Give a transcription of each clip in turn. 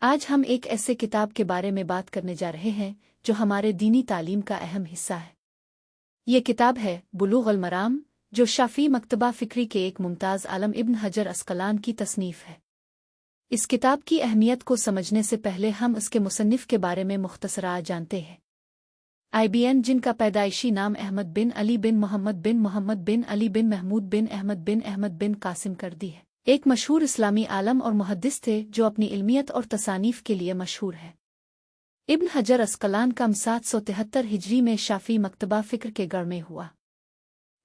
آج ہم ایک ایسے کتاب کے بارے میں بات کرنے جا رہے ہیں جو ہمارے دینی تعلیم کا اہم حصہ ہے۔ یہ کتاب ہے بلوغ المرام، جو شافعی مکتبہ فکری کے ایک ممتاز عالم ابن حجر عسقلان کی تصنیف ہے۔ اس کتاب کی اہمیت کو سمجھنے سے پہلے ہم اس کے مصنف کے بارے میں مختصرات جانتے ہیں۔ IBN، جن کا پیدائشی نام احمد بن علی بن محمد بن علی بن محمود بن احمد بن قاسم کر دی ہے، ایک مشہور اسلامی عالم اور محدث تھے جو اپنی علمیت اور تصانیف کے لیے مشہور ہے۔ ابن حجر عسقلان کا 773 ہجری میں شافعی مکتبہ فکر کے گڑھ میں ہوا۔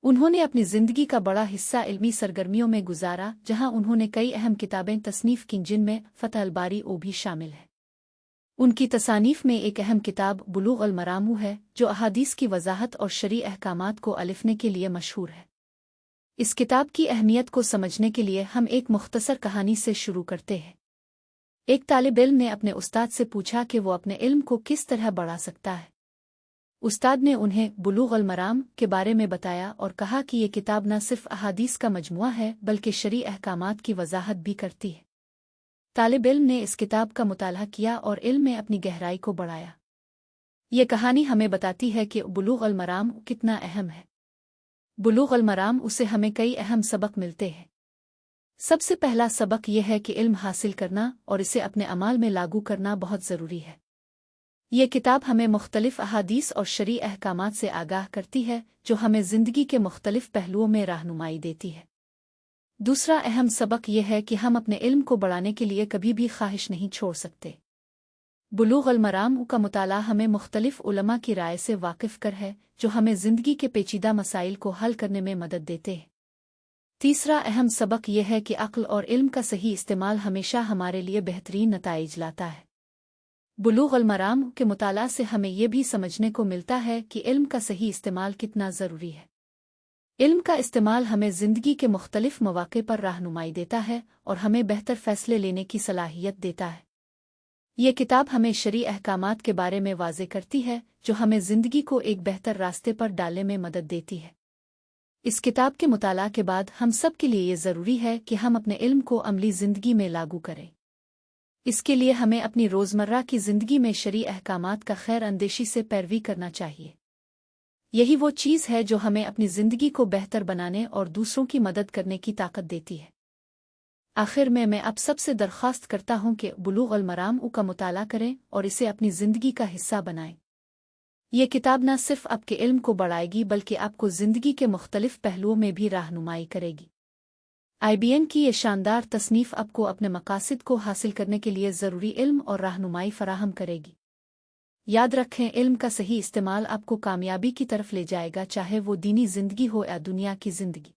انہوں نے اپنی زندگی کا بڑا حصہ علمی سرگرمیوں میں گزارا، جہاں انہوں نے کئی اہم کتابیں تصنیف کیں، جن میں فتح الباری بھی شامل ہے۔ ان کی تصانیف میں ایک اہم کتاب بلوغ المرام ہے، جو احادیث کی وضاحت اور شرعی احکامات کو الفنے کے لیے مشہور ہے۔ اس کتاب کی اہمیت کو سمجھنے کے لیے ہم ایک مختصر کہانی سے شروع کرتے ہیں۔ ایک طالب علم نے اپنے استاد سے پوچھا کہ وہ اپنے علم کو کس طرح بڑھا سکتا ہے۔ استاد نے انہیں بلوغ المرام کے بارے میں بتایا اور کہا کہ یہ کتاب نہ صرف احادیث کا مجموعہ ہے بلکہ شرعی احکامات کی وضاحت بھی کرتی ہے۔ طالب علم نے اس کتاب کا مطالعہ کیا اور علم میں اپنی گہرائی کو بڑھایا۔ یہ کہانی ہمیں بتاتی ہے کہ بلوغ المرام کتنا اہم ہے۔ بلوغ المرام اسے ہمیں کئی اہم سبق ملتے ہیں۔ سب سے پہلا سبق یہ ہے کہ علم حاصل کرنا اور اسے اپنے اعمال میں لاگو کرنا بہت ضروری ہے۔ یہ کتاب ہمیں مختلف احادیث اور شرعی احکامات سے آگاہ کرتی ہے، جو ہمیں زندگی کے مختلف پہلوؤں میں رہنمائی دیتی ہے۔ دوسرا اہم سبق یہ ہے کہ ہم اپنے علم کو بڑھانے کے لیے کبھی بھی خواہش نہیں چھوڑ سکتے۔ بلوغ المرام کا مطالعہ ہمیں مختلف علماء کی رائے سے واقف کر ہے، جو ہمیں زندگی کے پیچیدہ مسائل کو حل کرنے میں مدد دیتے ہیں۔ تیسرا اہم سبق یہ ہے کہ عقل اور علم کا صحیح استعمال ہمیشہ ہمارے لیے بہترین نتائج لاتا ہے۔ بلوغ المرام کے مطالعہ سے ہمیں یہ بھی سمجھنے کو ملتا ہے کہ علم کا صحیح استعمال کتنا ضروری ہے۔ علم کا استعمال ہمیں زندگی کے مختلف مواقع پر رہنمائی دیتا ہے اور ہمیں بہتر فیصلے لینے کی صلاحیت دیتا ہے۔ یہ کتاب ہمیں شرعی احکامات کے بارے میں واضح کرتی ہے، جو ہمیں زندگی کو ایک بہتر راستے پر ڈالنے میں مدد دیتی ہے۔ اس کتاب کے مطالعہ کے بعد ہم سب کے لیے یہ ضروری ہے کہ ہم اپنے علم کو عملی زندگی میں لاگو کریں۔ اس کے لیے ہمیں اپنی روزمرہ کی زندگی میں شرعی احکامات کا خیر اندیشی سے پیروی کرنا چاہیے۔ یہی وہ چیز ہے جو ہمیں اپنی زندگی کو بہتر بنانے اور دوسروں کی مدد کرنے کی طاقت دیتی ہے۔ آخر میں آپ سب سے درخواست کرتا ہوں کہ بلوغ المرام کا مطالعہ کریں اور اسے اپنی زندگی کا حصہ بنائیں۔ یہ کتاب نہ صرف آپ کے علم کو بڑھائے گی بلکہ آپ کو زندگی کے مختلف پہلوؤں میں بھی رہنمائی کرے گی۔ IBN کی یہ شاندار تصنیف آپ کو اپنے مقاصد کو حاصل کرنے کے لیے ضروری علم اور رہنمائی فراہم کرے گی۔ یاد رکھیں، علم کا صحیح استعمال آپ کو کامیابی کی طرف لے جائے گا، چاہے وہ دینی زندگی ہو یا دنیا کی زندگی۔